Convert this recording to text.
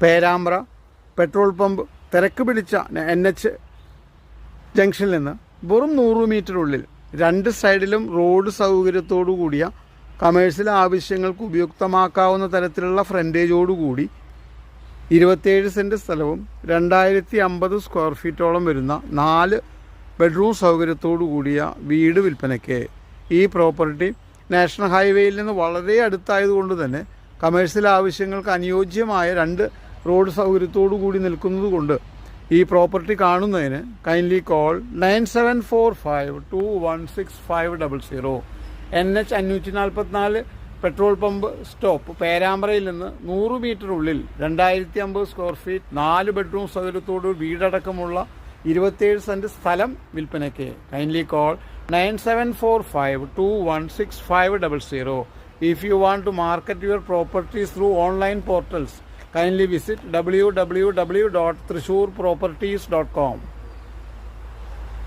Perambra petrol pump തിരക്ക് പിടിച്ച NH ജംഗ്ഷനിൽ നിന്ന് വെറും 100 മീറ്റർ ഉള്ളിൽ 2 സൈഡിലും റോഡ് സൗകര്യത്തോടു കൂടിയ കമേഴ്ഷ്യൽ ആവശ്യങ്ങൾക്ക് ഉപയുക്തമാക്കാവുന്ന തരത്തിലുള്ള ഫ്രണ്ടേജോടുകൂടി 27 സെൻറ്റ് സ്ഥലവും 2050 സ്ക്വയർ ഫീറ്റോളം വരുന്ന 4 ബെഡ്റൂം സൗകര്യത്തോടു കൂടിയ വീട് വിൽപ്പനയ്ക്ക്. ഈ പ്രോപ്പർട്ടി നാഷണൽ ഹൈവേയിൽ നിന്ന് വളരെ അടുത്തായതുകൊണ്ട് തന്നെ കമേഴ്ഷ്യൽ ആവശ്യങ്ങൾക്ക് അനുയോജ്യമായ 2 റോഡ് സൗകര്യത്തോടു കൂടി നിൽക്കുന്നത് കൊണ്ട് ഈ പ്രോപ്പർട്ടി കാണുന്നതിന് kindly call 9745216500. NH 544 petrol pump stop പേരാമ്പ്രയിൽ നിന്ന് 100 മീറ്റർ ഉള്ളിൽ 2050 സ്ക്വയർ ഫീറ്റ് 4 ബെഡ്റൂം സൗകര്യത്തോട് വീടടക്കമുള്ള 27 സെൻറ്റ് സ്ഥലം വിൽപ്പനയ്ക്ക്. Kindly call 9745216500. If you want to market your properties through online portals, kindly visit www.thrissurproperties.com.